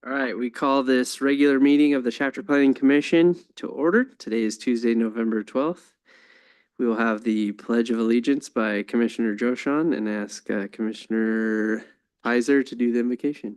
All right, we call this regular meeting of the Chapter Planning Commission to order. Today is Tuesday, November 12th. We will have the Pledge of Allegiance by Commissioner Joshan and ask Commissioner Heiser to do the invocation.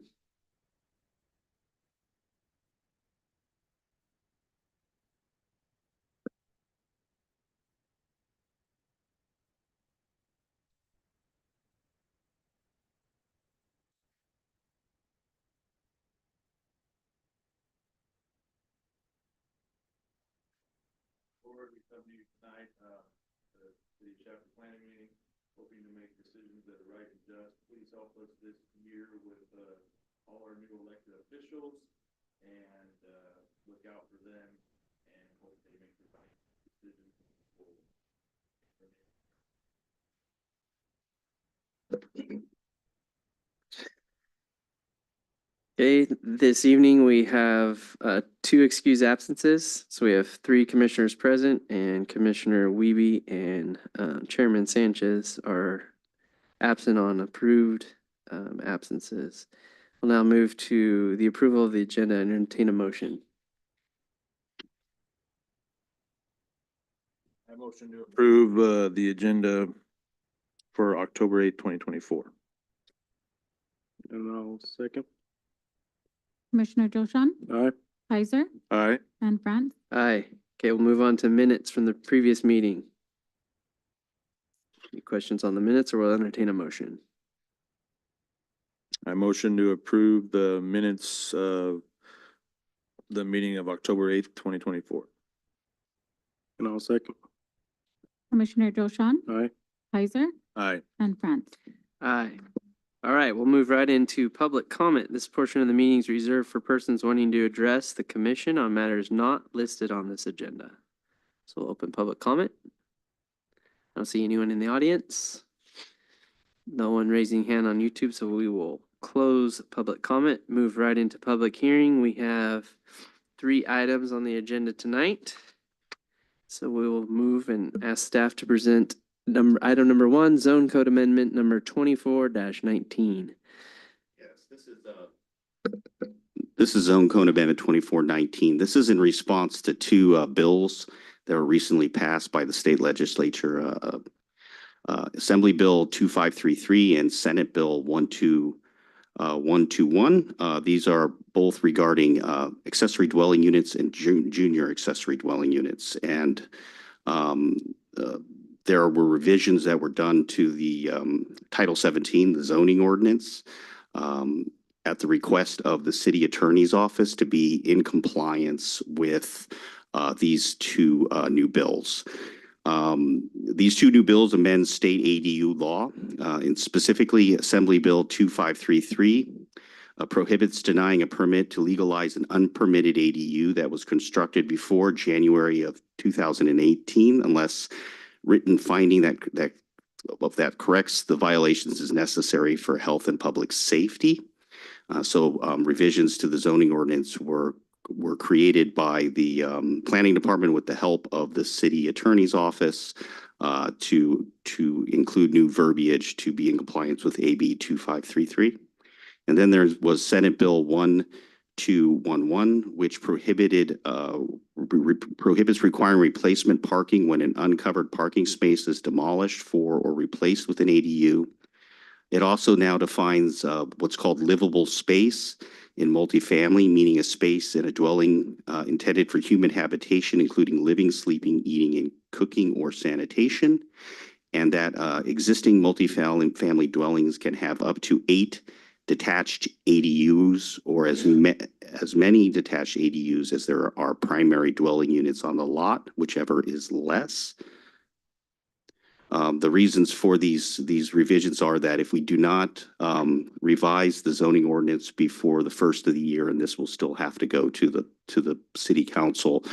Lord, we come to you tonight, the chapter planning meeting, hoping to make decisions that are right and just. Please help us this year with all our new elected officials and look out for them and hope they make the right decisions. Okay, this evening we have 2 excused absences. So we have 3 commissioners present, and Commissioner Wiebe and Chairman Sanchez are absent on approved absences. We'll now move to the approval of the agenda and entertain a motion. I motion to approve the agenda for October 8th, 2024. And I'll second. Commissioner Joshan, Aye. Heiser, Aye. and France. Aye. Okay, we'll move on to minutes from the previous meeting. Any questions on the minutes, or we'll entertain a motion? I motion to approve the minutes of the meeting of October 8th, 2024. And I'll second. Commissioner Joshan, Aye. Heiser, Aye. and France. Aye. All right, we'll move right into public comment. This portion of the meeting is reserved for persons wanting to address the commission on matters not listed on this agenda. So we'll open public comment. I don't see anyone in the audience. No one raising hand on YouTube, so we will close public comment, move right into public hearing. We have 3 items on the agenda tonight. So we will move and ask staff to present item number 1, zone code amendment number 24-19. Yes, this is zone code amendment 2419. This is in response to 2 bills that were recently passed by the state legislature, Assembly Bill 2533 and Senate Bill 121. These are both regarding accessory dwelling units and junior accessory dwelling units. And there were revisions that were done to the Title 17, the zoning ordinance, at the request of the city attorney's office to be in compliance with these 2 new bills. These 2 new bills amend state ADU law, and specifically Assembly Bill 2533 prohibits denying a permit to legalize an unpermitted ADU that was constructed before January of 2018 unless written finding that corrects the violations is necessary for health and public safety. So revisions to the zoning ordinance were created by the planning department with the help of the city attorney's office to include new verbiage to be in compliance with AB 2533. And then there was Senate Bill 1211, which prohibits requiring replacement parking when an uncovered parking space is demolished for or replaced with an ADU. It also now defines what's called livable space in multifamily, meaning a space in a dwelling intended for human habitation, including living, sleeping, eating, and cooking or sanitation. And that existing multifamily dwellings can have up to 8 detached ADUs or as many detached ADUs as there are primary dwelling units on the lot, whichever is less. The reasons for these revisions are that if we do not revise the zoning ordinance before the first of the year, and this will still have to go to the city council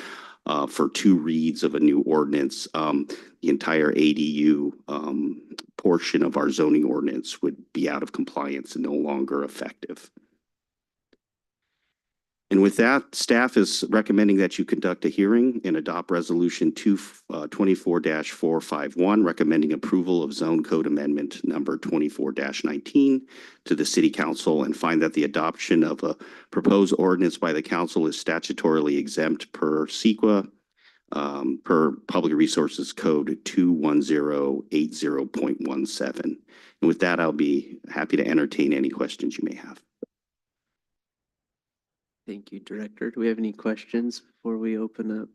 for 2 reads of a new ordinance, the entire ADU portion of our zoning ordinance would be out of compliance and no longer effective. And with that, staff is recommending that you conduct a hearing and adopt resolution 24-451, recommending approval of zone code amendment number 24-19 to the city council, and find that the adoption of a proposed ordinance by the council is statutorily exempt per SEQA, per Public Resources Code 21080.17. And with that, I'll be happy to entertain any questions you may have. Thank you, Director. Do we have any questions before we open up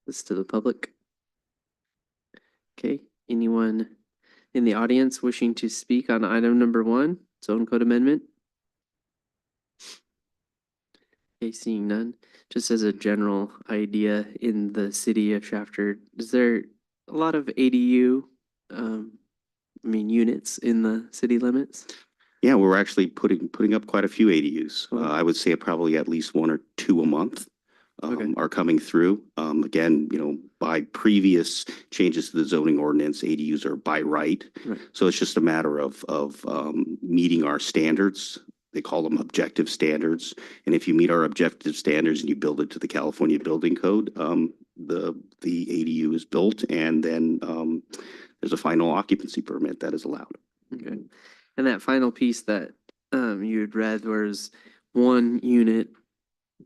this to the public? Okay, anyone in the audience wishing to speak on item number 1, zone code amendment? Okay, seeing none. Just as a general idea, in the city of Shafter, is there a lot of ADU, units in the city limits? Yeah, we're actually putting up quite a few ADUs. Cool. I would say probably at least 1 or 2 a month Okay. are coming through. Again, by previous changes to the zoning ordinance, ADUs are by right. Right. So it's just a matter of meeting our standards. They call them objective standards. And if you meet our objective standards and you build it to the California Building Code, the ADU is built, and then there's a final occupancy permit that is allowed. Okay. And that final piece that you had read was 1 unit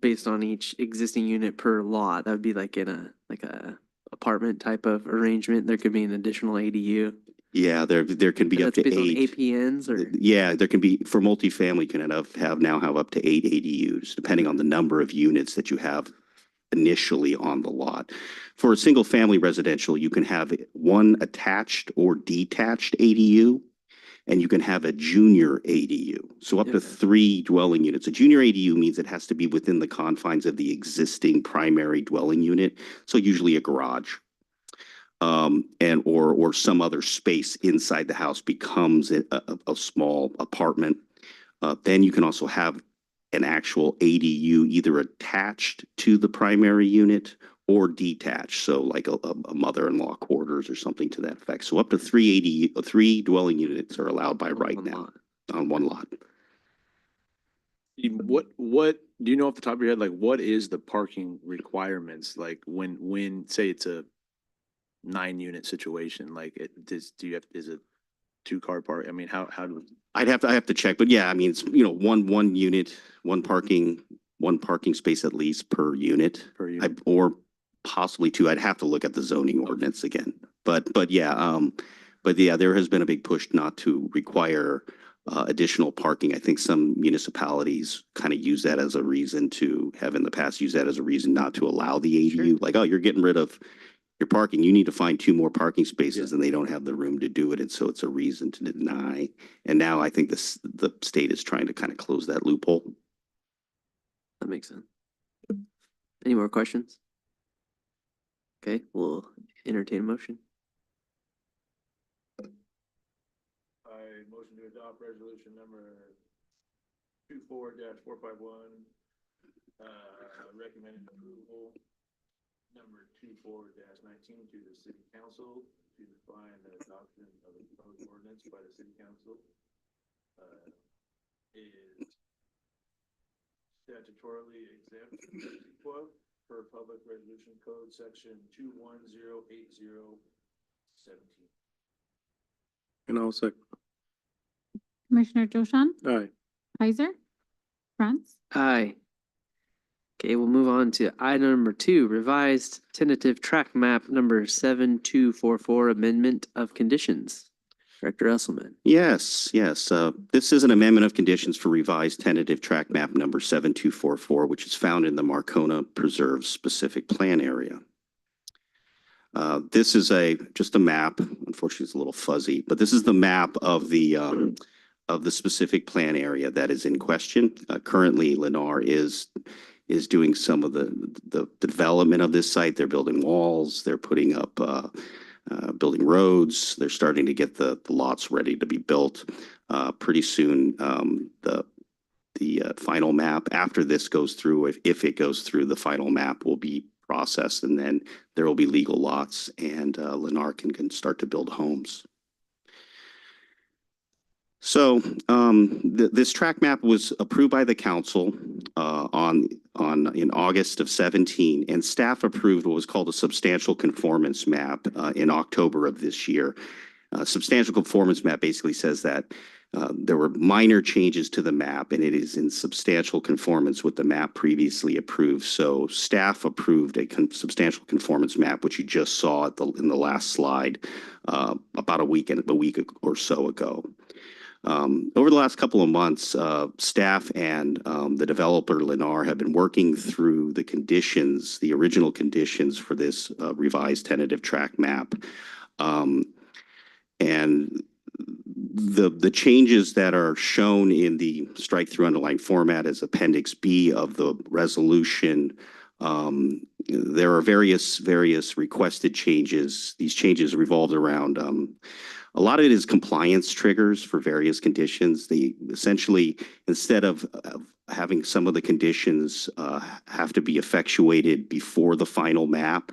based on each existing unit per lot. That would be like in a apartment type of arrangement. There could be an additional ADU. Yeah, there can be And up that's to based on 8. APNs or? Yeah, there can be, for multifamily, can now have up to 8 ADUs, depending on the number of units that you have initially on the lot. For a single family residential, you can have 1 attached or detached ADU, and you can have a junior ADU. So up to Okay. 3 dwelling units. A junior ADU means it has to be within the confines of the existing primary dwelling unit. So usually a garage. Or some other space inside the house becomes a small apartment. Then you can also have an actual ADU either attached to the primary unit or detached, so like a mother-in-law quarters or something to that effect. So up to 3 dwelling units are allowed by right on now lot? on 1 lot. What do you know off the top of your head, like what is the parking requirements? Like when say it's a 9-unit situation, like is it 2-car park? I mean, how do? I have to check, but yeah, I mean, it's, one unit, one parking space at least per unit. Per unit? Or possibly 2. I'd have to look at the zoning ordinance again. But yeah, there has been a big push not to require additional parking. I think some municipalities kind of use that as a reason to have in the past used that as a reason not to allow the ADU. Sure. Like, oh, you're getting rid of your parking. You need to find 2 more parking spaces, and they don't have the room to do it. And so it's a reason to deny. And now I think the state is trying to kind of close that loophole. That makes sense. Any more questions? Okay, we'll entertain a motion. I motion to adopt resolution number 24-451, recommending approval number 24-19 to the city council to define the adoption of a proposed ordinance by the city council is statutorily exempt per Public Resolution Code section 2108017. And I'll second. Commissioner Joshan, Aye. Isaac, Frantz, Aye. Okay, we'll move on to item number 2, revised tentative track map number 7244, amendment of conditions. Director Esselman. Yes. This is an amendment of conditions for revised tentative track map number 7244, which is found in the Marcona Preserve specific plan area. This is just a map. Unfortunately, it's a little fuzzy, but this is the map of the specific plan area that is in question. Currently, Lennar is doing some of the development of this site. They're building walls. They're putting up building roads. They're starting to get the lots ready to be built. Pretty soon, the final map, after this goes through, if it goes through, the final map will be processed, and then there will be legal lots, and Lennar can start to build homes. So this track map was approved by the council in August of 17, and staff approved what was called a substantial conformance map in October of this year. Substantial conformance map basically says that there were minor changes to the map, and it is in substantial conformance with the map previously approved. So staff approved a substantial conformance map, which you just saw in the last slide about a week or so ago. Over the last couple of months, staff and the developer Lennar have been working through the conditions, the original conditions for this revised tentative track map. And the changes that are shown in the strike-through underlying format as Appendix B of the resolution, there are various requested changes. These changes revolved around a lot of it is compliance triggers for various conditions. They essentially, instead of having some of the conditions have to be effectuated before the final map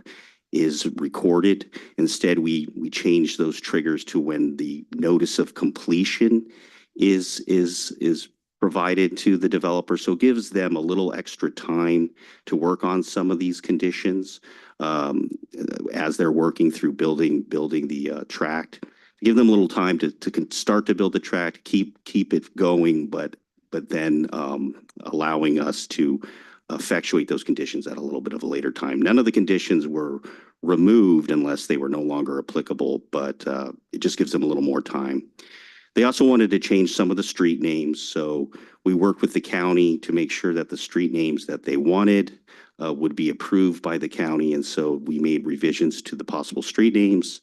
is recorded, instead we change those triggers to when the notice of completion is provided to the developer. So it gives them a little extra time to work on some of these conditions as they're working through building the tract. Give them a little time to start to build the tract, keep it going, but then allowing us to effectuate those conditions at a little bit of a later time. None of the conditions were removed unless they were no longer applicable, but it just gives them a little more time. They also wanted to change some of the street names, so we worked with the county to make sure that the street names that they wanted would be approved by the county, and so we made revisions to the possible street names.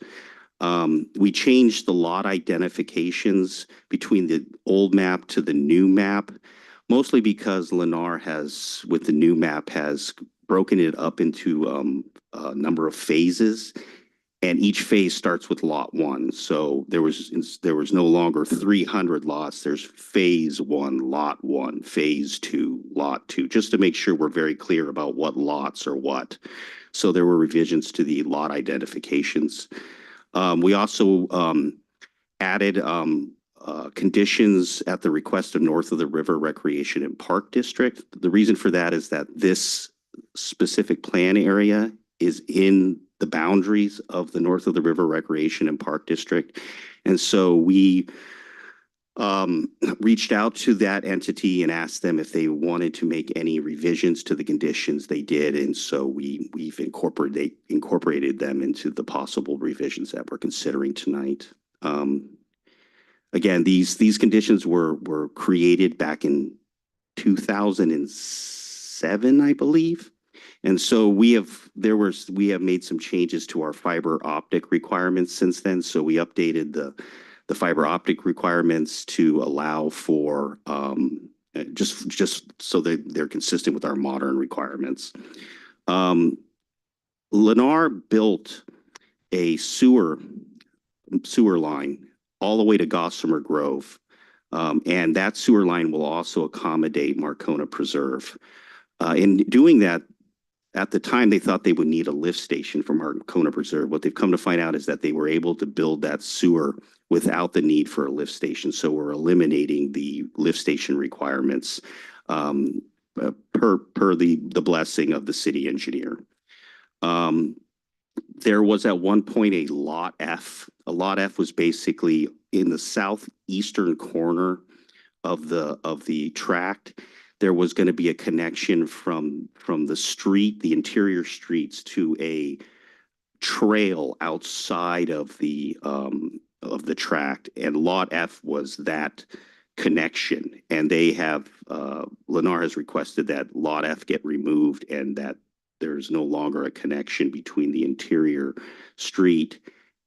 We changed the lot identifications between the old map to the new map, mostly because Lennar has, with the new map, has broken it up into a number of phases, and each phase starts with lot 1. So there was no longer 300 lots. There's phase 1, lot 1, phase 2, lot 2, just to make sure we're very clear about what lots are what. So there were revisions to the lot identifications. We also added conditions at the request of North of the River Recreation and Park District. The reason for that is that this specific plan area is in the boundaries of the North of the River Recreation and Park District. And so we reached out to that entity and asked them if they wanted to make any revisions to the conditions. They did, and so we've incorporated them into the possible revisions that we're considering tonight. Again, these conditions were created back in 2007, I believe. And so we have made some changes to our fiber optic requirements since then. So we updated the fiber optic requirements to allow for just so that they're consistent with our modern requirements. Lennar built a sewer line all the way to Gossamer Grove, and that sewer line will also accommodate Marcona Preserve. In doing that, at the time, they thought they would need a lift station for Marcona Preserve. What they've come to find out is that they were able to build that sewer without the need for a lift station. So we're eliminating the lift station requirements per the blessing of the city engineer. There was at one point a Lot F. A Lot F was basically in the southeastern corner of the tract. There was going to be a connection from the street, the interior streets, to a trail outside of the tract, and Lot F was that connection. And they have Lennar has requested that Lot F get removed and that there's no longer a connection between the interior street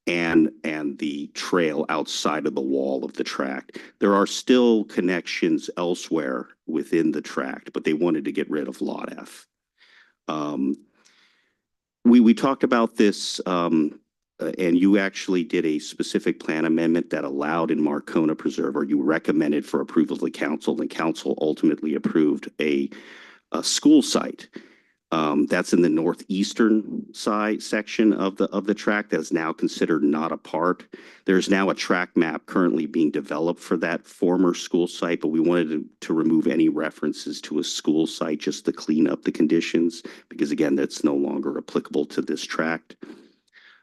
and the trail outside of the wall of the tract. There are still connections elsewhere within the tract, but they wanted to get rid of Lot F. We talked about this, and you actually did a specific plan amendment that allowed in Marcona Preserve, or you recommended for approval of the council, and council ultimately approved a school site. That's in the northeastern side section of the tract that is now considered not a park. There's now a track map currently being developed for that former school site, but we wanted to remove any references to a school site just to clean up the conditions, because again, that's no longer applicable to this tract.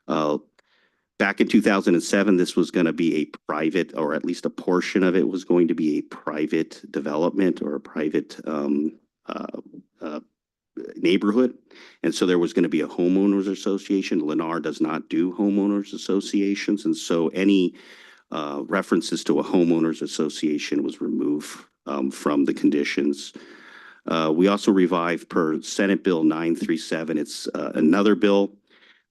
Back in 2007, this was going to be a private, or at least a portion of it was going to be a private development or a private neighborhood. And so there was going to be a homeowners association. Lennar does not do homeowners associations. And so any references to a homeowners association was removed from the conditions. We also revived per Senate Bill 937. It's another bill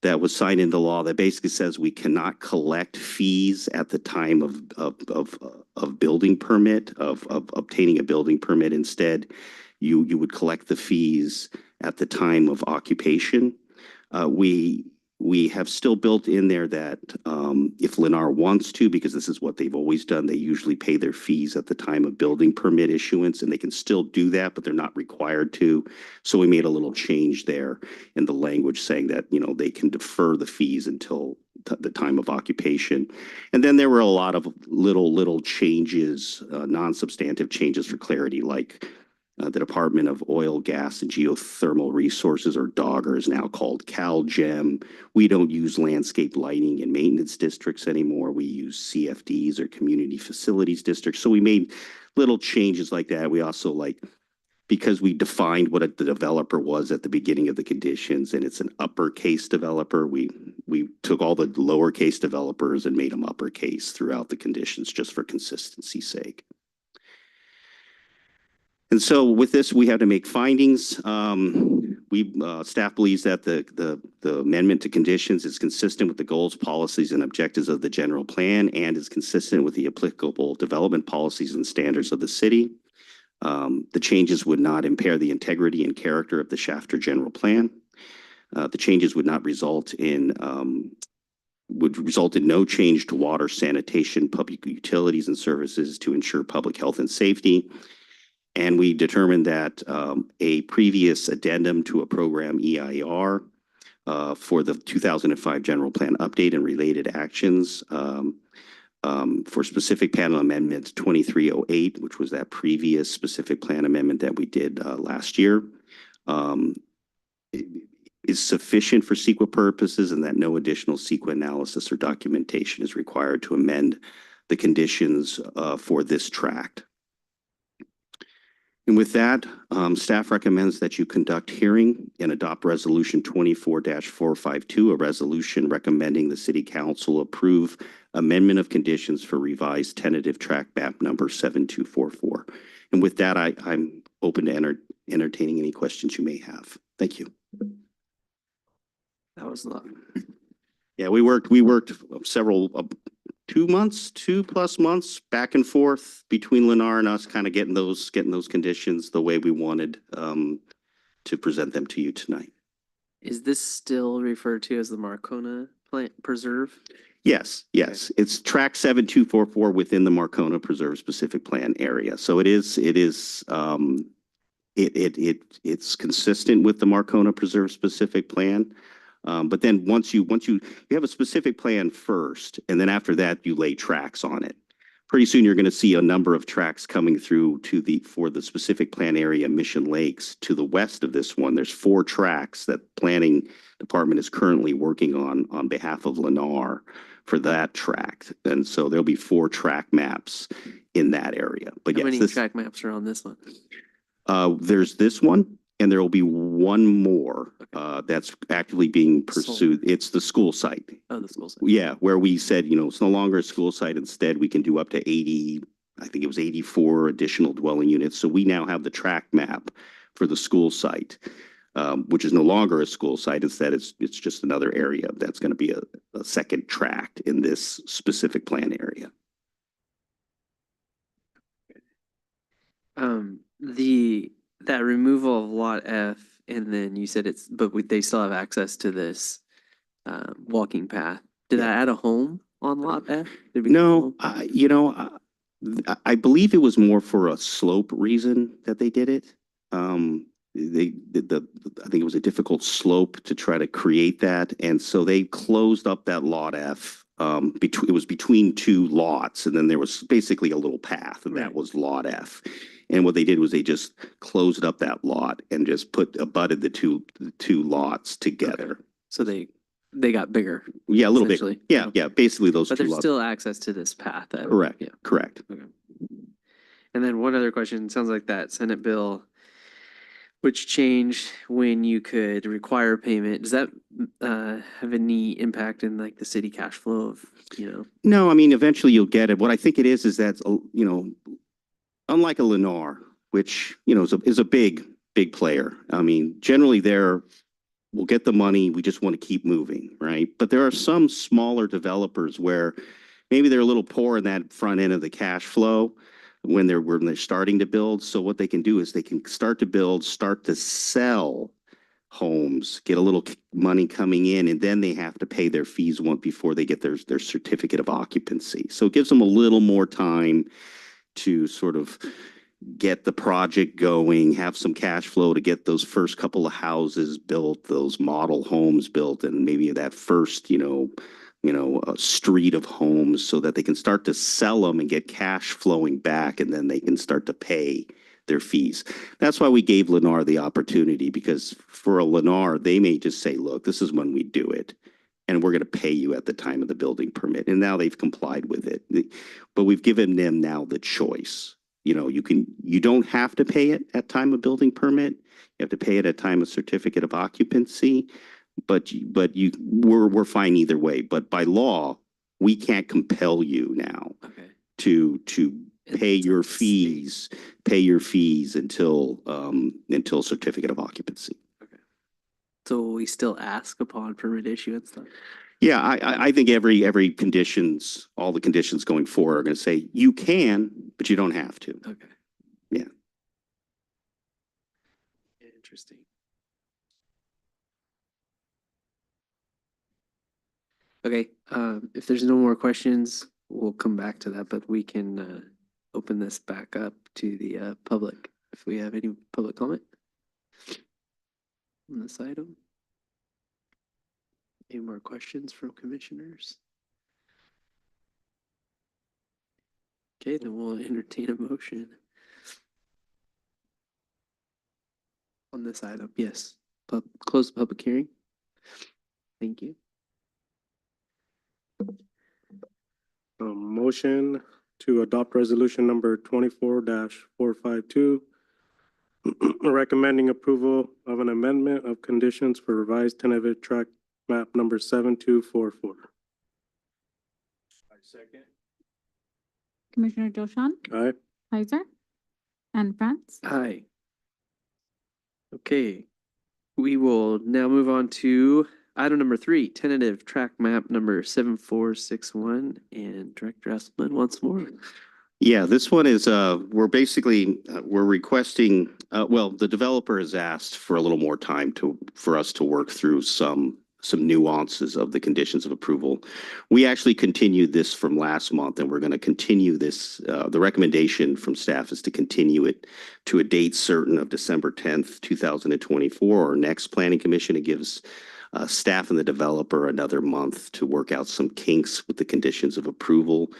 that was signed into law that basically says we cannot collect fees at the time of building permit, of obtaining a building permit. Instead, you would collect the fees at the time of occupation. We have still built in there that if Lennar wants to, because this is what they've always done, they usually pay their fees at the time of building permit issuance, and they can still do that, but they're not required to. So we made a little change there in the language saying that, you know, they can defer the fees until the time of occupation. And then there were a lot of little changes, non-substantive changes for clarity, like the Department of Oil, Gas, and Geothermal Resources, or DOGGR, is now called CalGEM. We don't use landscape lighting and maintenance districts anymore. We use CFDs, or community facilities districts. So we made little changes like that. We also, because we defined what the developer was at the beginning of the conditions, and it's an uppercase developer, we took all the lowercase developers and made them uppercase throughout the conditions just for consistency's sake. And so with this, we have to make findings. Staff believes that the amendment to conditions is consistent with the goals, policies, and objectives of the general plan, and is consistent with the applicable development policies and standards of the city. The changes would not impair the integrity and character of the Shafter general plan. The changes would result in no change to water, sanitation, public utilities, and services to ensure public health and safety. And we determined that a previous addendum to a program EIR for the 2005 general plan update and related actions for specific plan amendment 2308, which was that previous specific plan amendment that we did last year, is sufficient for CEQA purposes, and that no additional CEQA analysis or documentation is required to amend the conditions for this tract. And with that, staff recommends that you conduct hearing and adopt Resolution 24-452, a resolution recommending the City Council approve amendment of conditions for revised tentative tract map number 7244. And with that, I'm open to entertaining any questions you may have. Thank you. That was a lot. Yeah, we worked several 2+ months back and forth between Lennar and us, kind of getting those conditions the way we wanted to present them to you tonight. Is this still referred to as the Marcona Plant Preserve? Yes. It's track 7244 within the Marcona Preserve specific plan area. So it's consistent with the Marcona Preserve specific plan. But then once you have a specific plan first, and then after that you lay tracks on it. Pretty soon you're going to see a number of tracks coming through for the specific plan area, Mission Lakes. To the west of this one, there's 4 tracks that planning department is currently working on behalf of Lennar for that tract. And so there'll be 4 track maps in that area. But How yes, many track maps are on this one? there's this one, and there will be one more that's actively being pursued. It's the school site. Oh, the school site. Yeah, where we said, it's no longer a school site. Instead, we can do up to 80, I think it was 84 additional dwelling units. So we now have the track map for the school site, which is no longer a school site. Instead, it's just another area that's going to be a second tract in this specific plan area. That removal of lot F, and then you said they still have access to this walking path. Did that add a home on lot F? No, I believe it was more for a slope reason that they did it. I think it was a difficult slope to try to create that. And so they closed up that lot F. It was between two lots, and then there was basically a little path, and that Right. was lot F. And what they did was they just closed up that lot and just abutted the two lots together. So they got bigger, Yeah, a little bit. Essentially. Yeah, yeah, basically those but two there's lots. still access to this path. Correct, Yeah. correct. Okay. And then one other question, sounds like that Senate bill, which changed when you could require payment, does that have any impact in like the city cash flow of, No, I mean, eventually you'll get it. What I think it is that, unlike a Lennar, which, is a big player. I mean, generally we'll get the money, we just want to keep moving, right? But there are some smaller developers where maybe they're a little poor in that front end of the cash flow when they're starting to build. So what they can do is they can start to build, start to sell homes, get a little money coming in, and then they have to pay their fees before they get their certificate of occupancy. So it gives them a little more time to sort of get the project going, have some cash flow to get those first couple of houses built, those model homes built, and maybe that first, a street of homes, so that they can start to sell them and get cash flowing back, and then they can start to pay their fees. That's why we gave Lennar the opportunity, because for a Lennar, they may just say, look, this is when we do it, and we're going to pay you at the time of the building permit. And now they've complied with it. But we've given them now the choice. You don't have to pay it at time of building permit. You have to pay it at time of certificate of occupancy. But we're fine either way. But by law, we can't compel you now okay. to pay It's your a fees until certificate of occupancy. So we still ask upon permit issuance though? Yeah, I think all the conditions going forward are going to say you can, but you don't have to. Okay. Yeah. Interesting. Okay, if there's no more questions, we'll come back to that, but we can open this back up to the public if we have any public comment on this item. Any more questions from commissioners? Okay, then we'll entertain a motion on this item. Yes, close the public hearing. Thank you. Motion to adopt resolution number 24-452, recommending approval of an amendment of conditions for revised tentative track map number 7244. I second. Commissioner Joshan, Aye. Heiser, and France. Hi. Okay, we will now move on to item number 3, tentative track map number 7461, and Director Esselman once more. Yeah, this one is, we're requesting, the developer has asked for a little more time for us to work through some nuances of the conditions of approval. We actually continued this from last month, and we're going to continue this. The recommendation from staff is to continue it to a date certain of December 10th, 2024, our next planning commission. It gives staff and the developer another month to work out some kinks with the conditions of approval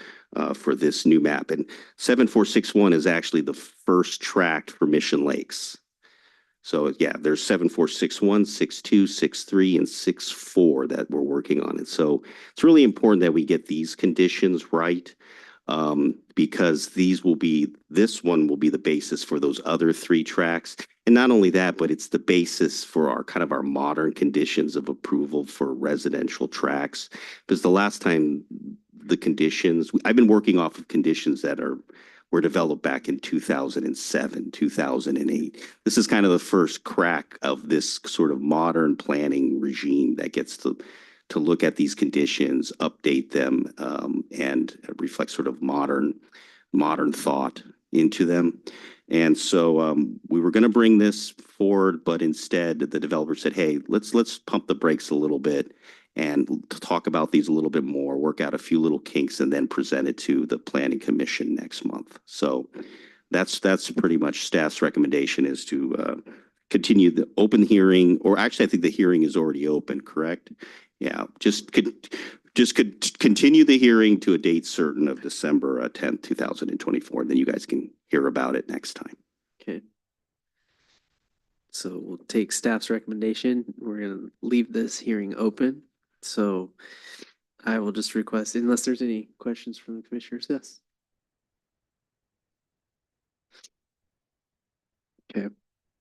for this new map. And 7461 is actually the first tract for Mission Lakes. So yeah, there's 7461, 62, 63, and 64 that we're working on. And so it's really important that we get these conditions right, because this one will be the basis for those other 3 tracks. And not only that, but it's the basis for our modern conditions of approval for residential tracks. Because the last time I've been working off of conditions that were developed back in 2007, 2008. This is kind of the first crack of this sort of modern planning regime that gets to look at these conditions, update them, and reflect sort of modern thought into them. And so we were going to bring this forward, but instead the developer said, hey, let's pump the brakes a little bit and talk about these a little bit more, work out a few little kinks, and then present it to the planning commission next month. So that's pretty much staff's recommendation, is to continue the open hearing, or actually, I think the hearing is already open, correct? Yeah, continue the hearing to a date certain of December 10th, 2024, and then you guys can hear about it next time. Okay. So we'll take staff's recommendation. We're gonna leave this hearing open. So I will just request, unless there's any questions from the commissioners, yes. Okay. If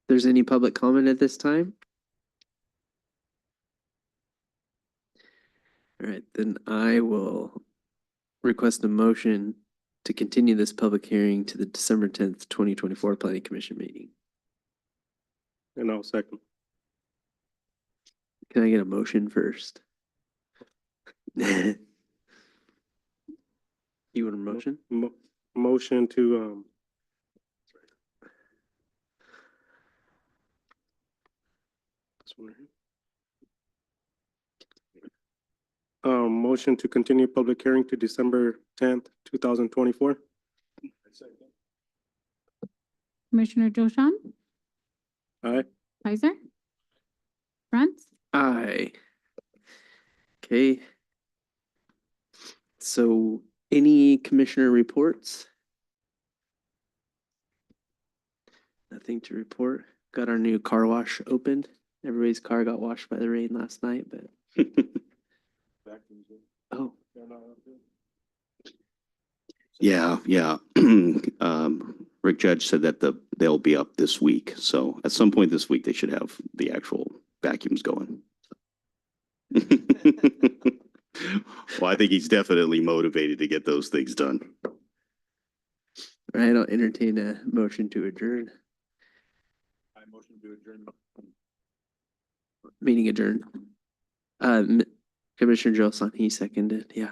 there's any public comment at this time? All right, then I will request a motion to continue this public hearing to the December 10th, 2024 Planning Commission meeting. And I'll second. Can I get a motion first? You want a motion? Motion to, this one here. Motion to continue public hearing to December 10th, 2024. Commissioner Joshan, Aye. Isaac, Frantz, Aye. Okay. So any commissioner reports? Nothing to report. Got our new car wash opened. Everybody's car got washed by the rain last night, but oh, Yeah. Rick Judge said that they'll be up this week. So at some point this week, they should have the actual vacuums going. Well, I think he's definitely motivated to get those things done. all right, I'll entertain a motion to adjourn. I motion to adjourn. Meeting adjourned. Commissioner Johnson, he seconded, yeah.